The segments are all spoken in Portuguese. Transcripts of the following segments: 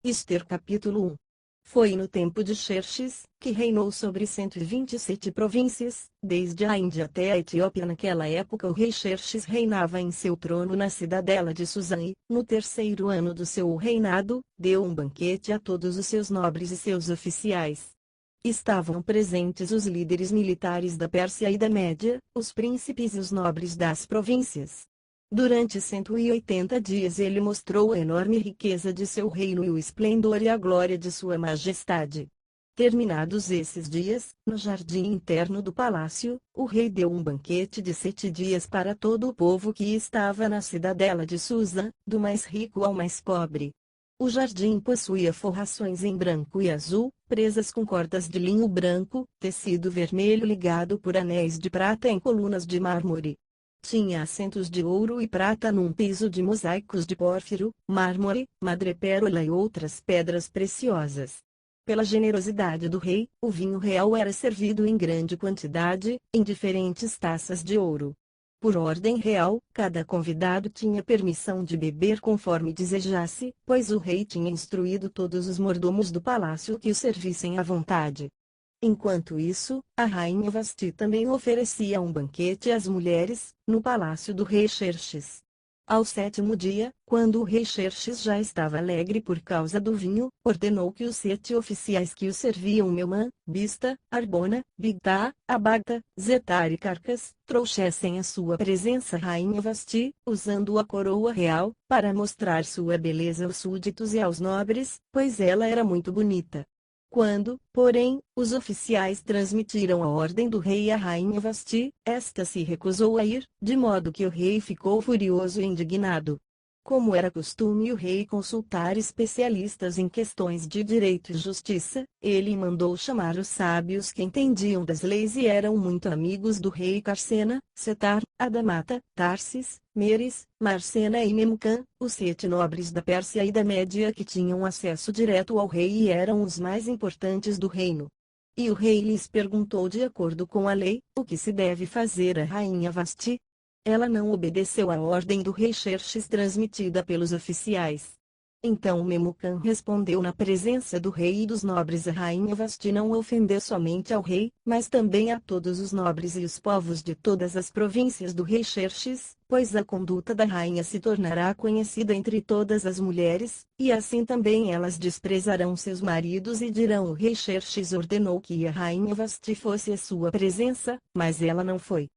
Ester capítulo 1. Foi no tempo de Xerxes, que reinou sobre 127 províncias, desde a Índia até a Etiópia. Naquela época o rei Xerxes reinava em seu trono na cidadela de Susã e, no terceiro ano do seu reinado, deu um banquete a todos os seus nobres e seus oficiais. Estavam presentes os líderes militares da Pérsia e da Média, os príncipes e os nobres das províncias. Durante 180 dias ele mostrou a enorme riqueza de seu reino e o esplendor e a glória de sua majestade. Terminados esses dias, no jardim interno do palácio, o rei deu um banquete de 7 dias para todo o povo que estava na cidadela de Susã, do mais rico ao mais pobre. O jardim possuía forrações em branco e azul, presas com cordas de linho branco, tecido vermelho ligado por anéis de prata em colunas de mármore. Tinha assentos de ouro e prata num piso de mosaicos de pórfiro, mármore, madrepérola e outras pedras preciosas. Pela generosidade do rei, o vinho real era servido em grande quantidade, em diferentes taças de ouro. Por ordem real, cada convidado tinha permissão de beber conforme desejasse, pois o rei tinha instruído todos os mordomos do palácio que o servissem à vontade. Enquanto isso, a rainha Vasti também oferecia um banquete às mulheres, no palácio do rei Xerxes. Ao sétimo dia, quando o rei Xerxes já estava alegre por causa do vinho, ordenou que os 7 oficiais que o serviam Meumã, Bista, Arbona, Bigtá, Abagta, Zetar e Carcas, trouxessem à sua presença a rainha Vasti, usando a coroa real, para mostrar sua beleza aos súditos e aos nobres, pois ela era muito bonita. Quando, porém, os oficiais transmitiram a ordem do rei à rainha Vasti, esta se recusou a ir, de modo que o rei ficou furioso e indignado. Como era costume o rei consultar especialistas em questões de direito e justiça, ele mandou chamar os sábios que entendiam das leis e eram muito amigos do rei Carsena, Setar, Adamata, Tarsis, Meres, Marcena e Memucã, os 7 nobres da Pérsia e da Média que tinham acesso direto ao rei e eram os mais importantes do reino. E o rei lhes perguntou de acordo com a lei, o que se deve fazer à rainha Vasti. Ela não obedeceu à ordem do rei Xerxes transmitida pelos oficiais. Então Memucã respondeu na presença do rei e dos nobres: a rainha Vasti não ofendeu somente ao rei, mas também a todos os nobres e os povos de todas as províncias do rei Xerxes, pois a conduta da rainha se tornará conhecida entre todas as mulheres, e assim também elas desprezarão seus maridos e dirão: o rei Xerxes ordenou que a rainha Vasti fosse à sua presença, mas ela não foi.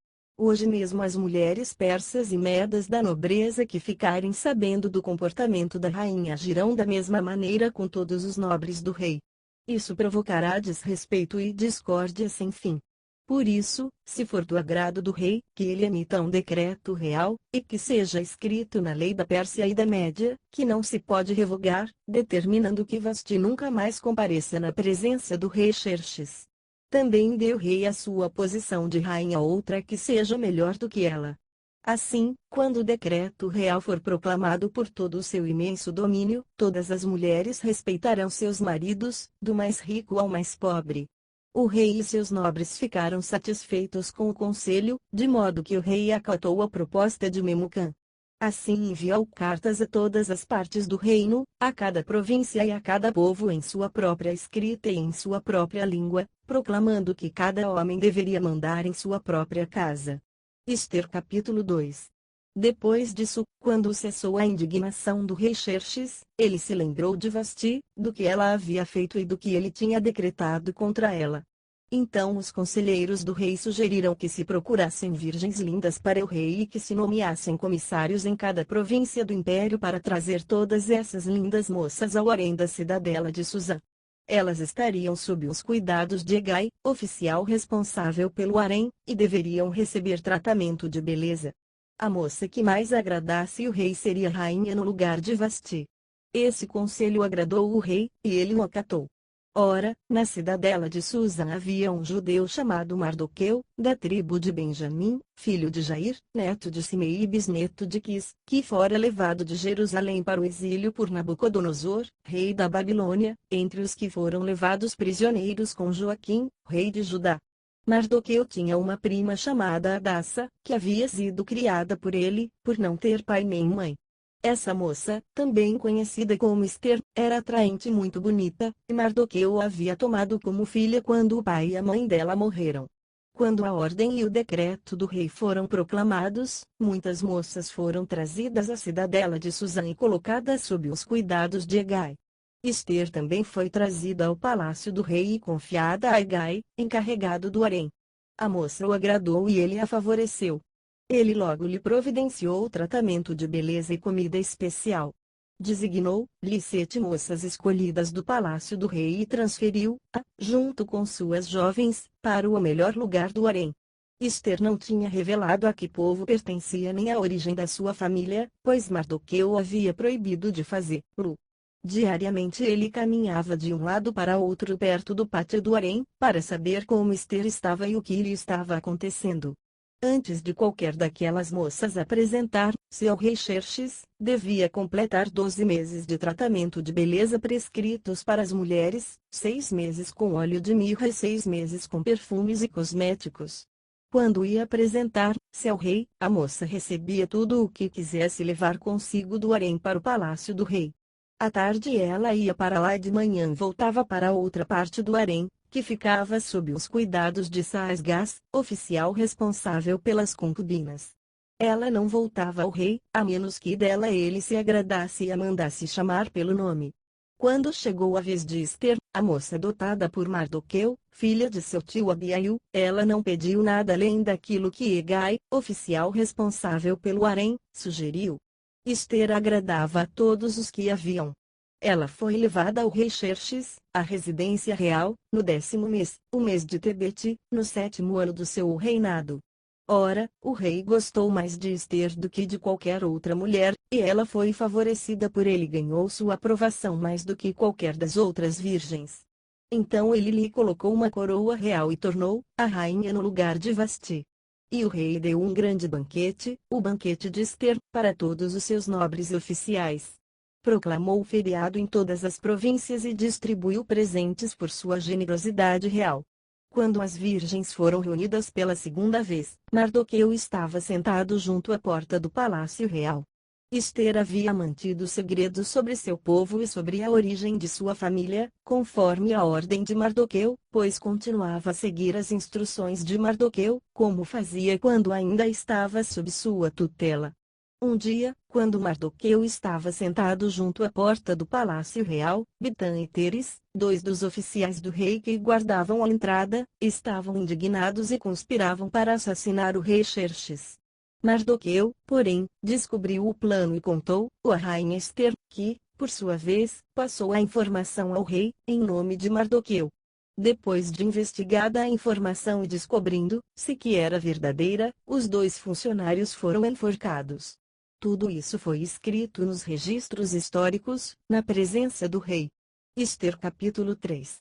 Hoje mesmo as mulheres persas e medas da nobreza que ficarem sabendo do comportamento da rainha agirão da mesma maneira com todos os nobres do rei. Isso provocará desrespeito e discórdia sem fim. Por isso, se for do agrado do rei, que ele emita um decreto real, e que seja escrito na lei da Pérsia e da Média, que não se pode revogar, determinando que Vasti nunca mais compareça na presença do rei Xerxes. Também dê o rei a sua posição de rainha outra que seja melhor do que ela. Assim, quando o decreto real for proclamado por todo o seu imenso domínio, todas as mulheres respeitarão seus maridos, do mais rico ao mais pobre. O rei e seus nobres ficaram satisfeitos com o conselho, de modo que o rei acatou a proposta de Memucã. Assim enviou cartas a todas as partes do reino, a cada província e a cada povo em sua própria escrita e em sua própria língua, proclamando que cada homem deveria mandar em sua própria casa. Ester capítulo 2. Depois disso, quando cessou a indignação do rei Xerxes, ele se lembrou de Vasti, do que ela havia feito e do que ele tinha decretado contra ela. Então os conselheiros do rei sugeriram que se procurassem virgens lindas para o rei e que se nomeassem comissários em cada província do império para trazer todas essas lindas moças ao harém da cidadela de Susã. Elas estariam sob os cuidados de Hegai, oficial responsável pelo harém, e deveriam receber tratamento de beleza. A moça que mais agradasse o rei seria rainha no lugar de Vasti. Esse conselho agradou o rei, e ele o acatou. Ora, na cidadela de Susã havia um judeu chamado Mardoqueu, da tribo de Benjamim, filho de Jair, neto de Simei e bisneto de Quis, que fora levado de Jerusalém para o exílio por Nabucodonosor, rei da Babilônia, entre os que foram levados prisioneiros com Joaquim, rei de Judá. Mardoqueu tinha uma prima chamada Hadassa, que havia sido criada por ele, por não ter pai nem mãe. Essa moça, também conhecida como Esther, era atraente e muito bonita, e Mardoqueu a havia tomado como filha quando o pai e a mãe dela morreram. Quando a ordem e o decreto do rei foram proclamados, muitas moças foram trazidas à cidadela de Susã e colocadas sob os cuidados de Hegai. Esther também foi trazida ao palácio do rei e confiada a Hegai, encarregado do harém. A moça o agradou e ele a favoreceu. Ele logo lhe providenciou tratamento de beleza e comida especial. Designou-lhe 7 moças escolhidas do palácio do rei e transferiu-a, junto com suas jovens, para o melhor lugar do harém. Esther não tinha revelado a que povo pertencia nem a origem da sua família, pois Mardoqueu havia proibido de fazê-lo. Diariamente ele caminhava de um lado para outro perto do pátio do harém, para saber como Esther estava e o que lhe estava acontecendo. Antes de qualquer daquelas moças apresentar-se ao rei Xerxes, devia completar 12 meses de tratamento de beleza prescritos para as mulheres, 6 meses com óleo de mirra e 6 meses com perfumes e cosméticos. Quando ia apresentar-se ao rei, a moça recebia tudo o que quisesse levar consigo do harém para o palácio do rei. À tarde ela ia para lá e de manhã voltava para outra parte do harém, que ficava sob os cuidados de Saasgás, oficial responsável pelas concubinas. Ela não voltava ao rei, a menos que dela ele se agradasse e a mandasse chamar pelo nome. Quando chegou a vez de Esther, a moça dotada por Mardoqueu, filha de seu tio Abiail, ela não pediu nada além daquilo que Hegai, oficial responsável pelo harém, sugeriu. Esther agradava a todos os que a viam. Ela foi levada ao rei Xerxes, à residência real, no 10º mês, o mês de Tebete, no 7º ano do seu reinado. Ora, o rei gostou mais de Esther do que de qualquer outra mulher, e ela foi favorecida por ele e ganhou sua aprovação mais do que qualquer das outras virgens. Então ele lhe colocou uma coroa real e tornou-a rainha no lugar de Vasti. E o rei deu um grande banquete, o banquete de Esther, para todos os seus nobres e oficiais. Proclamou feriado em todas as províncias e distribuiu presentes por sua generosidade real. Quando as virgens foram reunidas pela segunda vez, Mardoqueu estava sentado junto à porta do palácio real. Esther havia mantido segredo sobre seu povo e sobre a origem de sua família, conforme a ordem de Mardoqueu, pois continuava a seguir as instruções de Mardoqueu, como fazia quando ainda estava sob sua tutela. Um dia, quando Mardoqueu estava sentado junto à porta do palácio real, Bitã e Teres, 2 dos oficiais do rei que guardavam a entrada, estavam indignados e conspiravam para assassinar o rei Xerxes. Mardoqueu, porém, descobriu o plano e contou-o à rainha Esther, que, por sua vez, passou a informação ao rei, em nome de Mardoqueu. Depois de investigada a informação e descobrindo-se que era verdadeira, os 2 funcionários foram enforcados. Tudo isso foi escrito nos registros históricos, na presença do rei. Esther capítulo 3.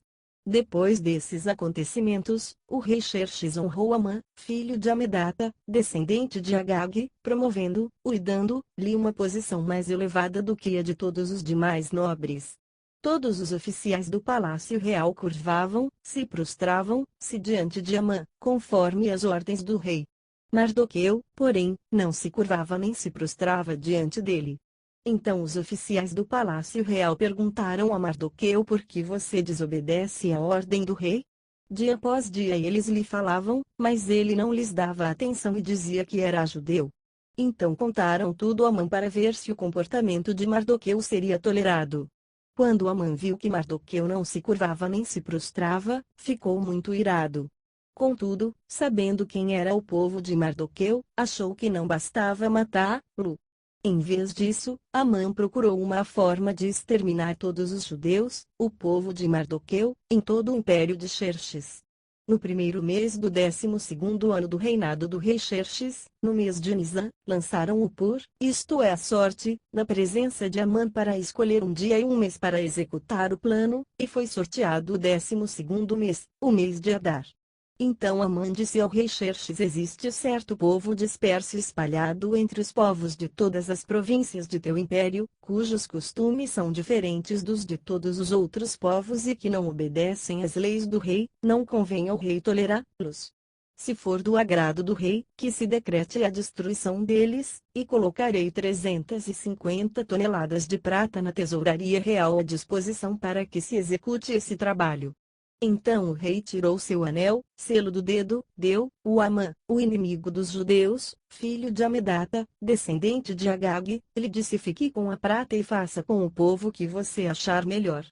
Depois desses acontecimentos, o rei Xerxes honrou Amã, filho de Amedata, descendente de Agag, promovendo-o e dando-lhe uma posição mais elevada do que a de todos os demais nobres. Todos os oficiais do palácio real curvavam-se e prostravam-se diante de Amã, conforme as ordens do rei. Mardoqueu, porém, não se curvava nem se prostrava diante dele. Então os oficiais do palácio real perguntaram a Mardoqueu por que você desobedece à ordem do rei? Dia após dia eles lhe falavam, mas ele não lhes dava atenção e dizia que era judeu. Então contaram tudo a Amã para ver se o comportamento de Mardoqueu seria tolerado. Quando Amã viu que Mardoqueu não se curvava nem se prostrava, ficou muito irado. Contudo, sabendo quem era o povo de Mardoqueu, achou que não bastava matá-lo. Em vez disso, Amã procurou uma forma de exterminar todos os judeus, o povo de Mardoqueu, em todo o império de Xerxes. No primeiro mês do 12º ano do reinado do rei Xerxes, no mês de Nisã, lançaram-o por, isto é a sorte, na presença de Amã para escolher um dia e um mês para executar o plano, e foi sorteado o 12º mês, o mês de Adar. Então Amã disse ao rei Xerxes: existe certo povo disperso e espalhado entre os povos de todas as províncias de teu império, cujos costumes são diferentes dos de todos os outros povos e que não obedecem às leis do rei, não convém ao rei tolerá-los. se for do agrado do rei, que se decrete a destruição deles, e colocarei 350 toneladas de prata na tesouraria real à disposição para que se execute esse trabalho. Então o rei tirou seu anel, selo do dedo, deu-o a Amã, o inimigo dos judeus, filho de Amedata, descendente de Agag, lhe disse: fique com a prata e faça com o povo o que você achar melhor.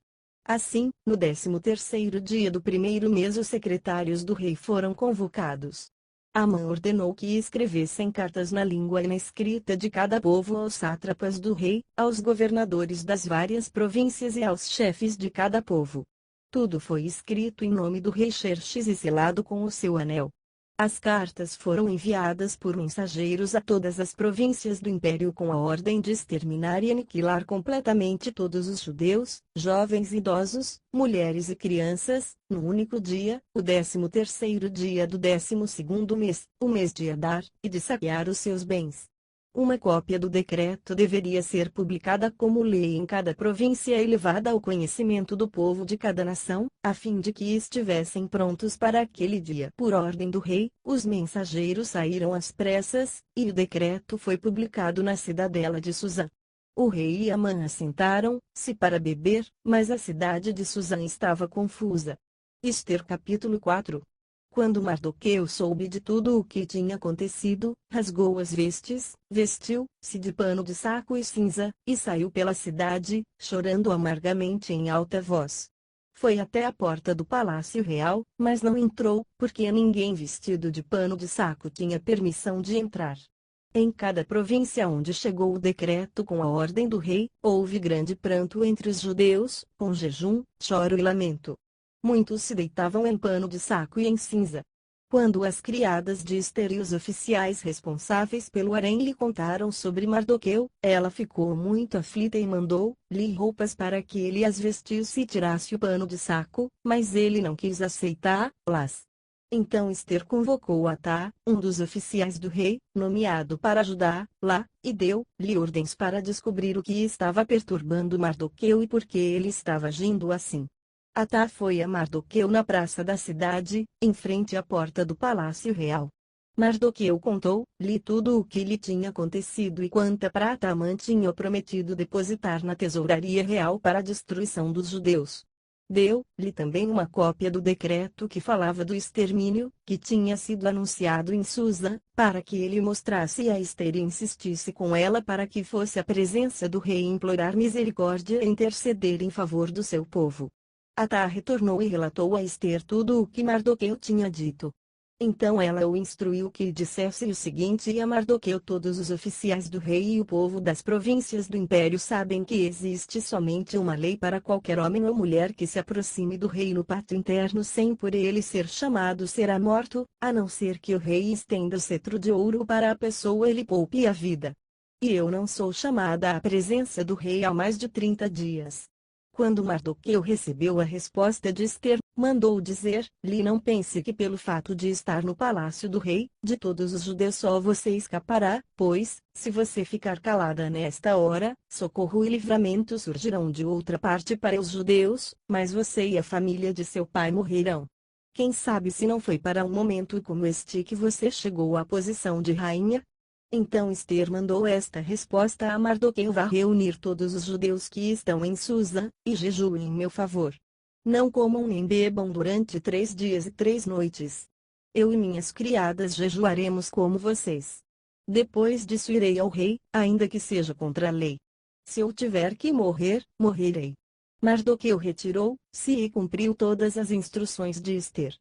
Assim, no 13º dia do primeiro mês os secretários do rei foram convocados. Amã ordenou que escrevessem cartas na língua e na escrita de cada povo aos sátrapas do rei, aos governadores das várias províncias e aos chefes de cada povo. Tudo foi escrito em nome do rei Xerxes e selado com o seu anel. As cartas foram enviadas por mensageiros a todas as províncias do império com a ordem de exterminar e aniquilar completamente todos os judeus, jovens e idosos, mulheres e crianças, no único dia, o 13º dia do 12º mês, o mês de Adar, e de saquear os seus bens. Uma cópia do decreto deveria ser publicada como lei em cada província e levada ao conhecimento do povo de cada nação, a fim de que estivessem prontos para aquele dia. Por ordem do rei, os mensageiros saíram às pressas, e o decreto foi publicado na cidadela de Susã. O rei e Amã assentaram-se para beber, mas a cidade de Susã estava confusa. Ester capítulo 4. Quando Mardoqueu soube de tudo o que tinha acontecido, rasgou as vestes, vestiu-se de pano de saco e cinza, e saiu pela cidade, chorando amargamente em alta voz. Foi até a porta do palácio real, mas não entrou, porque ninguém vestido de pano de saco tinha permissão de entrar. Em cada província onde chegou o decreto com a ordem do rei, houve grande pranto entre os judeus, com jejum, choro e lamento. Muitos se deitavam em pano de saco e em cinza. Quando as criadas de Ester e os oficiais responsáveis pelo harém lhe contaram sobre Mardoqueu, ela ficou muito aflita e mandou-lhe roupas para que ele as vestisse e tirasse o pano de saco, mas ele não quis aceitá-las. Então Ester convocou Atá, um dos oficiais do rei, nomeado para ajudá-la, e deu-lhe ordens para descobrir o que estava perturbando Mardoqueu e por que ele estava agindo assim. Atá foi a Mardoqueu na praça da cidade, em frente à porta do palácio real. Mardoqueu contou-lhe tudo o que lhe tinha acontecido e quanta prata Amã tinha prometido depositar na tesouraria real para a destruição dos judeus. Deu-lhe também uma cópia do decreto que falava do extermínio, que tinha sido anunciado em Susã, para que ele mostrasse a Ester e insistisse com ela para que fosse à presença do rei implorar misericórdia e interceder em favor do seu povo. Atá retornou e relatou a Ester tudo o que Mardoqueu tinha dito. Então ela o instruiu que dissesse o seguinte: e a Mardoqueu: todos os oficiais do rei e o povo das províncias do império sabem que existe somente uma lei para qualquer homem ou mulher que se aproxime do rei no pátio interno sem por ele ser chamado será morto, a não ser que o rei estenda o cetro de ouro para a pessoa e lhe poupe a vida. E eu não sou chamada à presença do rei há mais de 30 dias. Quando Mardoqueu recebeu a resposta de Ester, mandou dizer-lhe: não pense que pelo fato de estar no palácio do rei, de todos os judeus só você escapará, pois, se você ficar calada nesta hora, socorro e livramento surgirão de outra parte para os judeus, mas você e a família de seu pai morrerão. Quem sabe se não foi para um momento como este que você chegou à posição de rainha? Então Ester mandou esta resposta a Mardoqueu: vá reunir todos os judeus que estão em Susã, e jejuem em meu favor. Não comam nem bebam durante 3 dias e 3 noites. Eu e minhas criadas jejuaremos como vocês. Depois disso irei ao rei, ainda que seja contra a lei. Se eu tiver que morrer, morrerei. Mardoqueu retirou-se e cumpriu todas as instruções de Ester.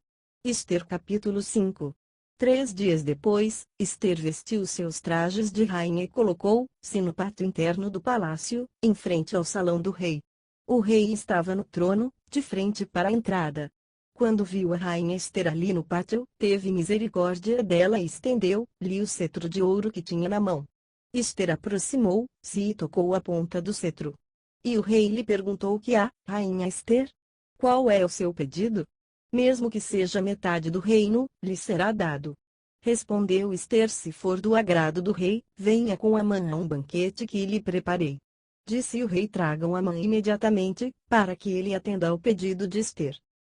Ester capítulo 5. 3 dias depois, Ester vestiu seus trajes de rainha e colocou-se no pátio interno do palácio, em frente ao salão do rei. O rei estava no trono, de frente para a entrada. Quando viu a rainha Ester ali no pátio, teve misericórdia dela e estendeu-lhe o cetro de ouro que tinha na mão. Ester aproximou-se e tocou a ponta do cetro. E o rei lhe perguntou: que há, rainha Ester? Qual é o seu pedido? Mesmo que seja metade do reino, lhe será dado. Respondeu Ester: se for do agrado do rei, venha com Amã a um banquete que lhe preparei. Disse o rei: tragam Amã imediatamente, para que ele atenda ao pedido de Ester.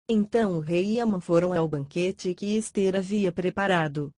Então o rei e Amã foram ao banquete que Ester havia preparado.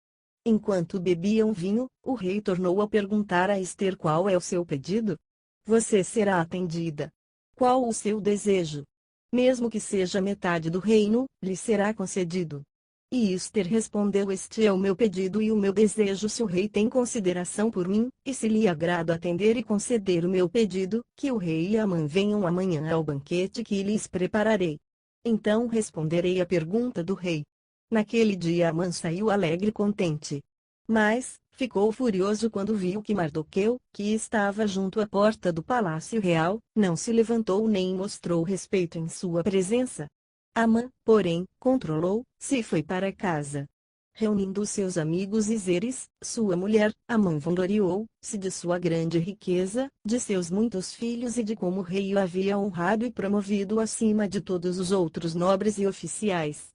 Enquanto bebiam vinho, o rei tornou a perguntar a Ester qual é o seu pedido. Você será atendida. Qual o seu desejo? Mesmo que seja metade do reino, lhe será concedido. E Ester respondeu: Este é o meu pedido e o meu desejo se o rei tem consideração por mim, e se lhe agrada atender e conceder o meu pedido, que o rei e Amã venham amanhã ao banquete que lhes prepararei. Então responderei à pergunta do rei. Naquele dia Amã saiu alegre e contente. Mas, ficou furioso quando viu que Mardoqueu, que estava junto à porta do palácio real, não se levantou nem mostrou respeito em sua presença. Amã, porém, controlou-se e foi para casa. Reunindo seus amigos e Zeres, sua mulher, Amã vangloriou-se de sua grande riqueza, de seus muitos filhos e de como o rei o havia honrado e promovido acima de todos os outros nobres e oficiais.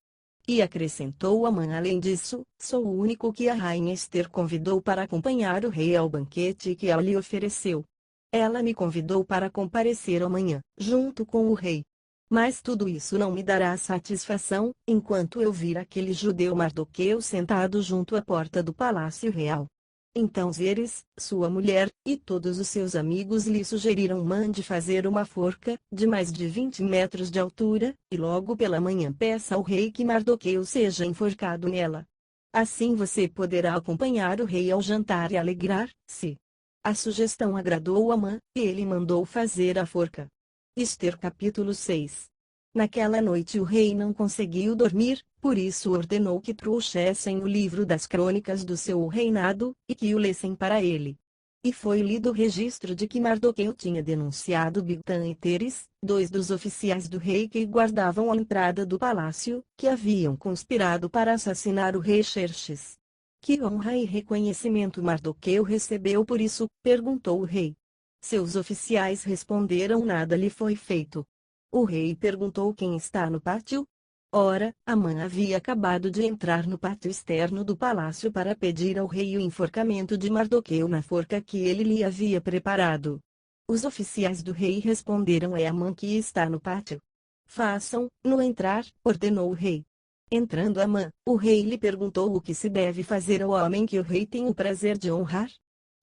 E acrescentou Amã: além disso, sou o único que a rainha Ester convidou para acompanhar o rei ao banquete que ela lhe ofereceu. Ela me convidou para comparecer amanhã, junto com o rei. Mas tudo isso não me dará satisfação, enquanto eu vir aquele judeu Mardoqueu sentado junto à porta do palácio real. Então Zeres, sua mulher, e todos os seus amigos lhe sugeriram: mande fazer uma forca, de mais de 20 metros de altura, e logo pela manhã peça ao rei que Mardoqueu seja enforcado nela. Assim você poderá acompanhar o rei ao jantar e alegrar-se. A sugestão agradou Amã, e ele mandou fazer a forca. Ester capítulo 6. Naquela noite o rei não conseguiu dormir, por isso ordenou que trouxessem o livro das crônicas do seu reinado, e que o lessem para ele. E foi lido o registro de que Mardoqueu tinha denunciado Bigtan e Teres, dois dos oficiais do rei que guardavam a entrada do palácio, que haviam conspirado para assassinar o rei Xerxes. Que honra e reconhecimento Mardoqueu recebeu por isso? Perguntou o rei. Seus oficiais responderam: nada lhe foi feito. O rei perguntou: quem está no pátio? Ora, Amã havia acabado de entrar no pátio externo do palácio para pedir ao rei o enforcamento de Mardoqueu na forca que ele lhe havia preparado. Os oficiais do rei responderam: é Amã que está no pátio. Façam-no entrar, ordenou o rei. Entrando Amã, o rei lhe perguntou o que se deve fazer ao homem que o rei tem o prazer de honrar.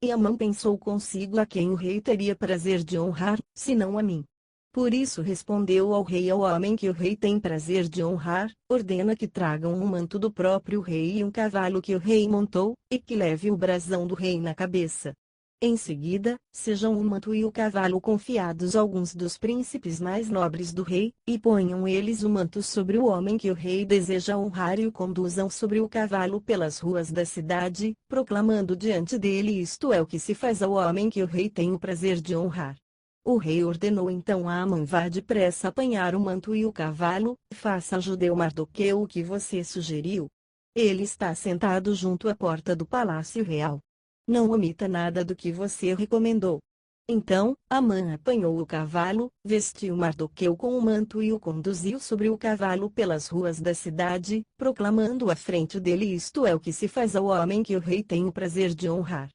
E Amã pensou consigo: a quem o rei teria prazer de honrar, senão a mim? Por isso respondeu ao rei: ao homem que o rei tem prazer de honrar, ordena que tragam um manto do próprio rei e um cavalo que o rei montou, e que leve o brasão do rei na cabeça. Em seguida, sejam o manto e o cavalo confiados a alguns dos príncipes mais nobres do rei, e ponham eles o manto sobre o homem que o rei deseja honrar e o conduzam sobre o cavalo pelas ruas da cidade, proclamando diante dele: isto é o que se faz ao homem que o rei tem o prazer de honrar. O rei ordenou então a Amã: vá depressa apanhar o manto e o cavalo, faça ao judeu Mardoqueu o que você sugeriu. Ele está sentado junto à porta do palácio real. Não omita nada do que você recomendou. Então, Amã apanhou o cavalo, vestiu Mardoqueu com o manto e o conduziu sobre o cavalo pelas ruas da cidade, proclamando à frente dele: isto é o que se faz ao homem que o rei tem o prazer de honrar.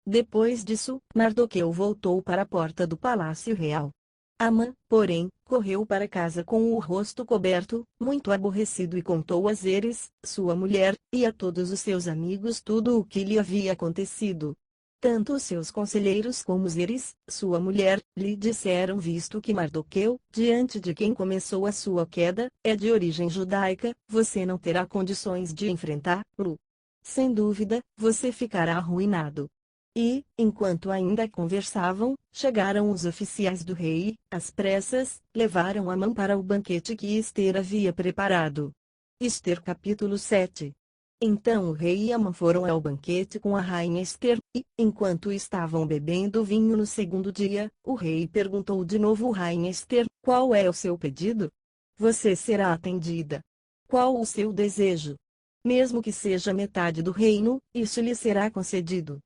Depois disso, Mardoqueu voltou para a porta do palácio real. Amã, porém, correu para casa com o rosto coberto, muito aborrecido, e contou a Zeres, sua mulher, e a todos os seus amigos tudo o que lhe havia acontecido. Tanto os seus conselheiros como Zeres, sua mulher, lhe disseram: visto que Mardoqueu, diante de quem começou a sua queda, é de origem judaica, você não terá condições de enfrentá-lo. Sem dúvida, você ficará arruinado. E, enquanto ainda conversavam, chegaram os oficiais do rei, às pressas, levaram Amã para o banquete que Ester havia preparado. Ester capítulo 7. Então o rei e Amã foram ao banquete com a rainha Ester, e, enquanto estavam bebendo vinho no segundo dia, o rei perguntou de novo à rainha Ester: qual é o seu pedido? Você será atendida. Qual o seu desejo? Mesmo que seja metade do reino, isso lhe será concedido.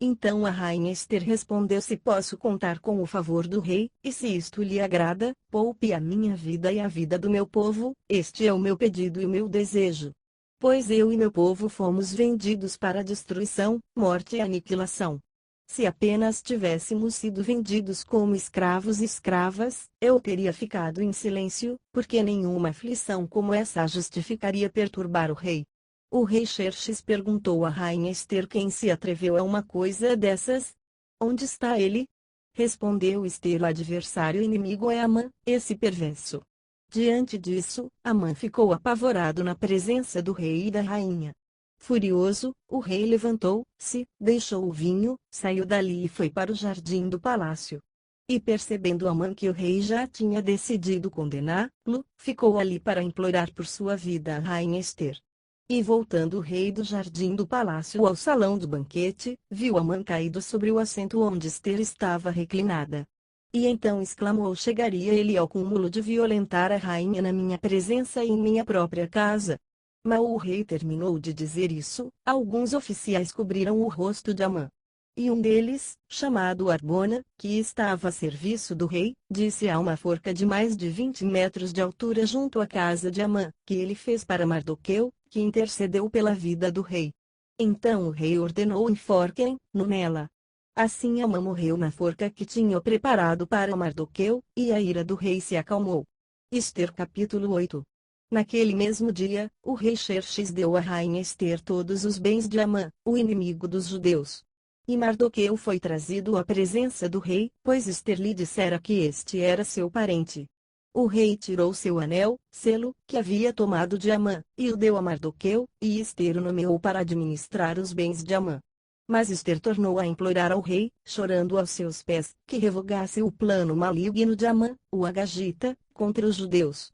Então a rainha Ester respondeu: se posso contar com o favor do rei, e se isto lhe agrada, poupe a minha vida e a vida do meu povo, este é o meu pedido e o meu desejo. Pois eu e meu povo fomos vendidos para destruição, morte e aniquilação. Se apenas tivéssemos sido vendidos como escravos e escravas, eu teria ficado em silêncio, porque nenhuma aflição como essa justificaria perturbar o rei. O rei Xerxes perguntou à rainha Ester quem se atreveu a uma coisa dessas. Onde está ele? Respondeu Ester: o adversário inimigo é Amã, esse perverso. Diante disso, Amã ficou apavorado na presença do rei e da rainha. Furioso, o rei levantou-se, deixou o vinho, saiu dali e foi para o jardim do palácio. E percebendo Amã que o rei já tinha decidido condená-lo, ficou ali para implorar por sua vida a rainha Ester. E voltando o rei do jardim do palácio ao salão do banquete, viu Amã caído sobre o assento onde Ester estava reclinada. E então exclamou: chegaria ele ao cúmulo de violentar a rainha na minha presença e em minha própria casa? Mal o rei terminou de dizer isso, alguns oficiais cobriram o rosto de Amã. E um deles, chamado Arbona, que estava a serviço do rei, disse a uma forca de mais de 20 metros de altura junto à casa de Amã, que ele fez para Mardoqueu, que intercedeu pela vida do rei. Então o rei ordenou: enforquem-no nela. Assim Amã morreu na forca que tinha preparado para Mardoqueu, e a ira do rei se acalmou. Ester capítulo 8. Naquele mesmo dia, o rei Xerxes deu à rainha Ester todos os bens de Amã, o inimigo dos judeus. E Mardoqueu foi trazido à presença do rei, pois Ester lhe dissera que este era seu parente. O rei tirou seu anel, selo, que havia tomado de Amã, e o deu a Mardoqueu, e Ester o nomeou para administrar os bens de Amã. Mas Ester tornou a implorar ao rei, chorando aos seus pés, que revogasse o plano maligno de Amã, o Agagita, contra os judeus.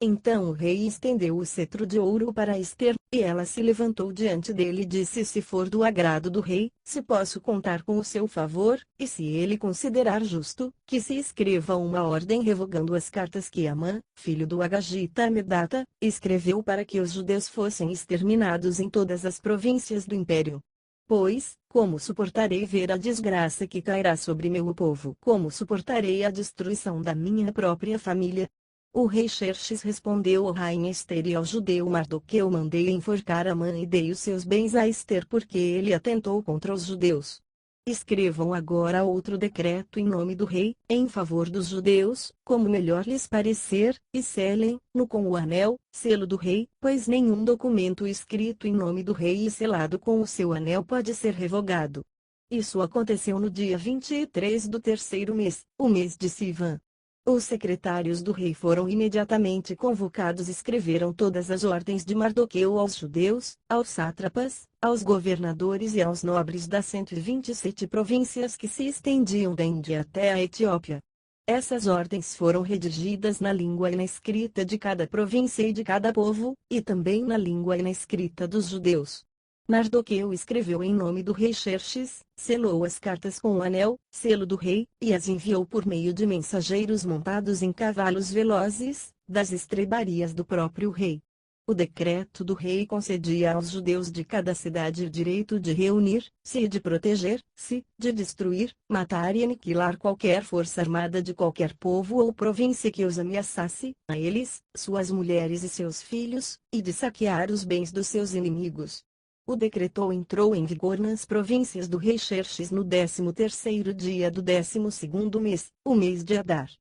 Então o rei estendeu o cetro de ouro para Ester, e ela se levantou diante dele e disse: se for do agrado do rei, se posso contar com o seu favor, e se ele considerar justo, que se escreva uma ordem revogando as cartas que Amã, filho do Agagita Amedata, escreveu para que os judeus fossem exterminados em todas as províncias do império. Pois, como suportarei ver a desgraça que cairá sobre meu povo? Como suportarei a destruição da minha própria família? O rei Xerxes respondeu à rainha Ester e ao judeu Mardoqueu: mandei enforcar Amã e dei os seus bens a Ester porque ele atentou contra os judeus. Escrevam agora outro decreto em nome do rei, em favor dos judeus, como melhor lhes parecer, e selem-no com o anel, selo do rei, pois nenhum documento escrito em nome do rei e selado com o seu anel pode ser revogado. Isso aconteceu no dia 23 do terceiro mês, o mês de Sivan. Os secretários do rei foram imediatamente convocados e escreveram todas as ordens de Mardoqueu aos judeus, aos sátrapas, aos governadores e aos nobres das 127 províncias que se estendiam da Índia até a Etiópia. Essas ordens foram redigidas na língua e na escrita de cada província e de cada povo, e também na língua e na escrita dos judeus. Mardoqueu escreveu em nome do rei Xerxes, selou as cartas com o anel, selo do rei, e as enviou por meio de mensageiros montados em cavalos velozes, das estrebarias do próprio rei. O decreto do rei concedia aos judeus de cada cidade o direito de reunir-se e de proteger-se, de destruir, matar e aniquilar qualquer força armada de qualquer povo ou província que os ameaçasse, a eles, suas mulheres e seus filhos, e de saquear os bens dos seus inimigos. O decreto entrou em vigor nas províncias do rei Xerxes no 13º dia do 12º mês, o mês de Adar.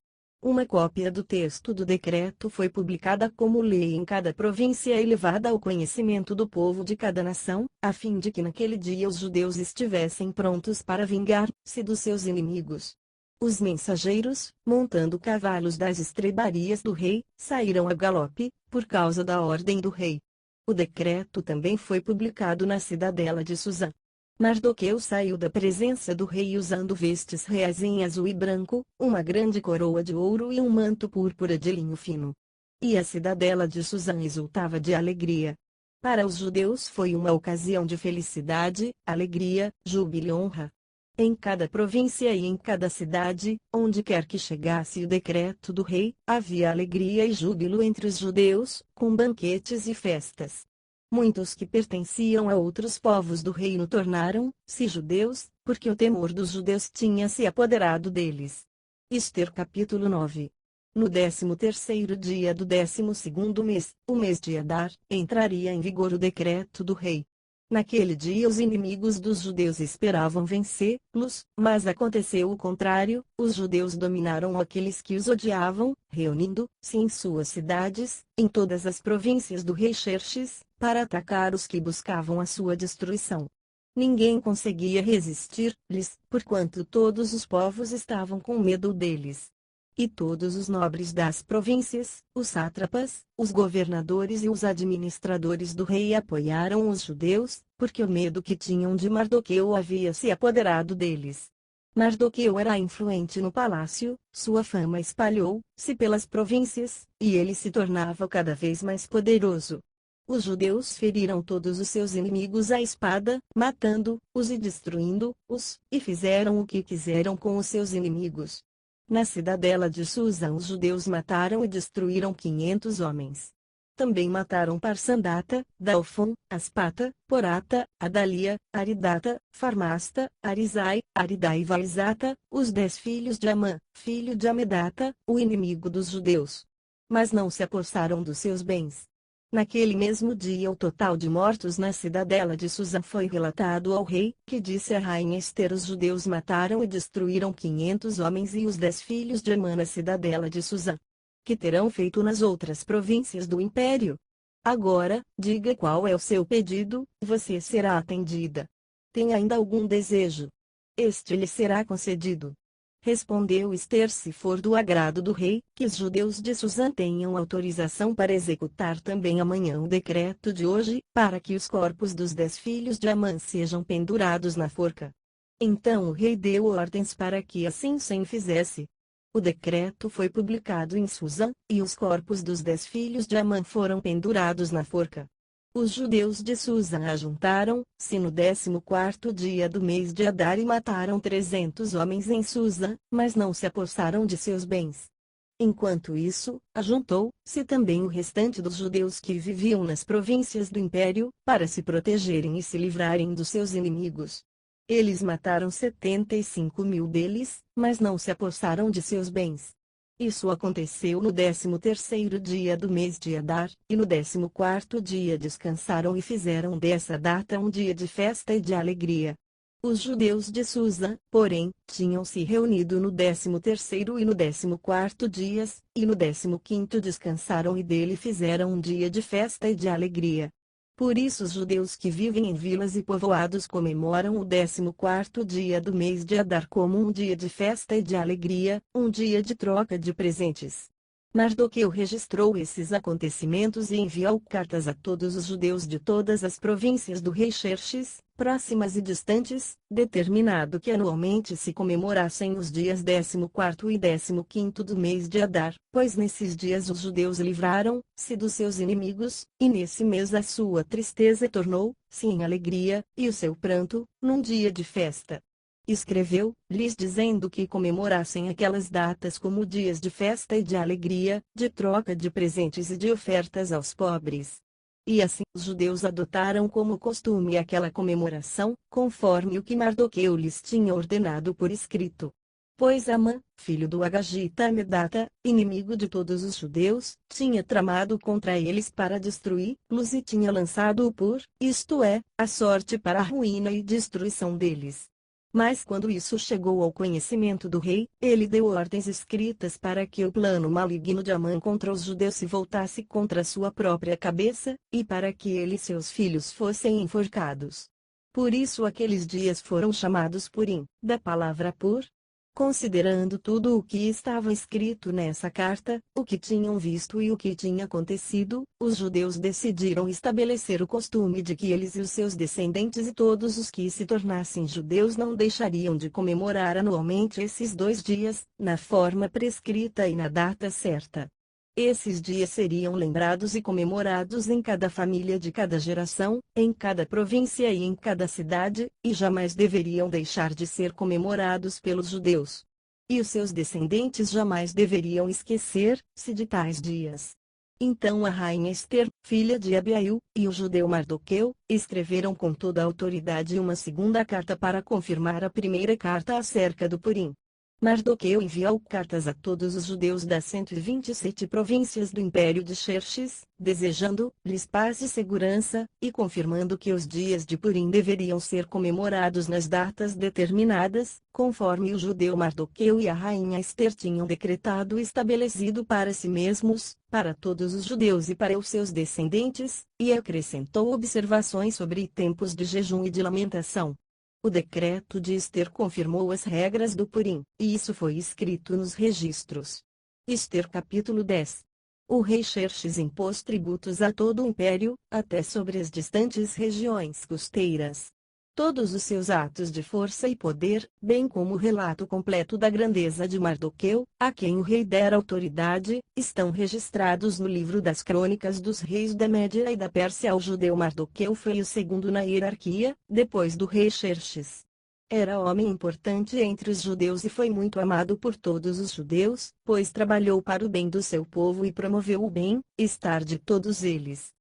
Uma cópia do texto do decreto foi publicada como lei em cada província e levada ao conhecimento do povo de cada nação, a fim de que naquele dia os judeus estivessem prontos para vingar-se dos seus inimigos. Os mensageiros, montando cavalos das estrebarias do rei, saíram a galope, por causa da ordem do rei. O decreto também foi publicado na cidadela de Susã. Mardoqueu saiu da presença do rei usando vestes reais em azul e branco, uma grande coroa de ouro e um manto púrpura de linho fino. E a cidadela de Susã exultava de alegria. Para os judeus foi uma ocasião de felicidade, alegria, júbilo e honra. Em cada província e em cada cidade, onde quer que chegasse o decreto do rei, havia alegria e júbilo entre os judeus, com banquetes e festas. Muitos que pertenciam a outros povos do reino tornaram-se judeus, porque o temor dos judeus tinha se apoderado deles. Ester capítulo 9. No 13º dia do 12º mês, o mês de Adar, entraria em vigor o decreto do rei. Naquele dia os inimigos dos judeus esperavam vencê-los, mas aconteceu o contrário, os judeus dominaram aqueles que os odiavam, reunindo-se em suas cidades, em todas as províncias do rei Xerxes, para atacar os que buscavam a sua destruição. Ninguém conseguia resistir-lhes, porquanto todos os povos estavam com medo deles. E todos os nobres das províncias, os sátrapas, os governadores e os administradores do rei apoiaram os judeus, porque o medo que tinham de Mardoqueu havia se apoderado deles. Mardoqueu era influente no palácio, sua fama espalhou-se pelas províncias, e ele se tornava cada vez mais poderoso. Os judeus feriram todos os seus inimigos à espada, matando-os e destruindo-os, e fizeram o que quiseram com os seus inimigos. Na cidadela de Susa os judeus mataram e destruíram 500 homens. Também mataram Parsandata, Dalfon, Aspata, Porata, Adalia, Aridata, Farmasta, Arizai, Aridai e Vaizata, os 10 filhos de Amã, filho de Amedata, o inimigo dos judeus. Mas não se apossaram dos seus bens. Naquele mesmo dia o total de mortos na cidadela de Susa foi relatado ao rei, que disse à rainha Ester: os judeus mataram e destruíram 500 homens e os 10 filhos de Amã na cidadela de Susa. Que terão feito nas outras províncias do império? Agora, diga qual é o seu pedido, você será atendida. Tem ainda algum desejo? Este lhe será concedido. Respondeu Ester: se for do agrado do rei, que os judeus de Susã tenham autorização para executar também amanhã o decreto de hoje, para que os corpos dos 10 filhos de Amã sejam pendurados na forca. Então o rei deu ordens para que assim se fizesse. O decreto foi publicado em Susã, e os corpos dos 10 filhos de Amã foram pendurados na forca. Os judeus de Susa ajuntaram-se no 14º dia do mês de Adar e mataram 300 homens em Susa, mas não se apossaram de seus bens. Enquanto isso, ajuntou-se também o restante dos judeus que viviam nas províncias do império, para se protegerem e se livrarem dos seus inimigos. Eles mataram 75.000 deles, mas não se apossaram de seus bens. Isso aconteceu no 13º dia do mês de Adar, e no 14º dia descansaram e fizeram dessa data um dia de festa e de alegria. Os judeus de Susa, porém, tinham se reunido no 13º e no 14º dias, e no 15º descansaram e dele fizeram um dia de festa e de alegria. Por isso os judeus que vivem em vilas e povoados comemoram o 14º dia do mês de Adar como um dia de festa e de alegria, um dia de troca de presentes. Mardoqueu registrou esses acontecimentos e enviou cartas a todos os judeus de todas as províncias do rei Xerxes, próximas e distantes, determinado que anualmente se comemorassem os dias 14º e 15º do mês de Adar, pois nesses dias os judeus livraram-se dos seus inimigos, e nesse mês a sua tristeza tornou-se em alegria, e o seu pranto, num dia de festa. Escreveu-lhes dizendo que comemorassem aquelas datas como dias de festa e de alegria, de troca de presentes e de ofertas aos pobres. E assim os judeus adotaram como costume aquela comemoração, conforme o que Mardoqueu lhes tinha ordenado por escrito. Pois Amã, filho do Agagita Amedata, inimigo de todos os judeus, tinha tramado contra eles para destruí-los e tinha lançado-o por, isto é, a sorte para a ruína e destruição deles. Mas quando isso chegou ao conhecimento do rei, ele deu ordens escritas para que o plano maligno de Amã contra os judeus se voltasse contra sua própria cabeça, e para que ele e seus filhos fossem enforcados. Por isso aqueles dias foram chamados Purim, da palavra pur. Considerando tudo o que estava escrito nessa carta, o que tinham visto e o que tinha acontecido, os judeus decidiram estabelecer o costume de que eles e os seus descendentes e todos os que se tornassem judeus não deixariam de comemorar anualmente esses 2 dias, na forma prescrita e na data certa. Esses dias seriam lembrados e comemorados em cada família de cada geração, em cada província e em cada cidade, e jamais deveriam deixar de ser comemorados pelos judeus. E os seus descendentes jamais deveriam esquecer-se de tais dias. Então a rainha Ester, filha de Abiail, e o judeu Mardoqueu, escreveram com toda a autoridade uma segunda carta para confirmar a primeira carta acerca do Purim. Mardoqueu enviou cartas a todos os judeus das 127 províncias do Império de Xerxes, desejando-lhes paz e segurança, e confirmando que os dias de Purim deveriam ser comemorados nas datas determinadas, conforme o judeu Mardoqueu e a rainha Ester tinham decretado e estabelecido para si mesmos, para todos os judeus e para os seus descendentes, e acrescentou observações sobre tempos de jejum e de lamentação. O decreto de Ester confirmou as regras do Purim, e isso foi escrito nos registros. Ester capítulo 10. O rei Xerxes impôs tributos a todo o império, até sobre as distantes regiões costeiras. Todos os seus atos de força e poder, bem como o relato completo da grandeza de Mardoqueu, a quem o rei dera autoridade, estão registrados no livro das crônicas dos reis da Média e da Pérsia. O judeu Mardoqueu foi o segundo na hierarquia, depois do rei Xerxes. Era homem importante entre os judeus e foi muito amado por todos os judeus, pois trabalhou para o bem do seu povo e promoveu o bem-estar de todos eles.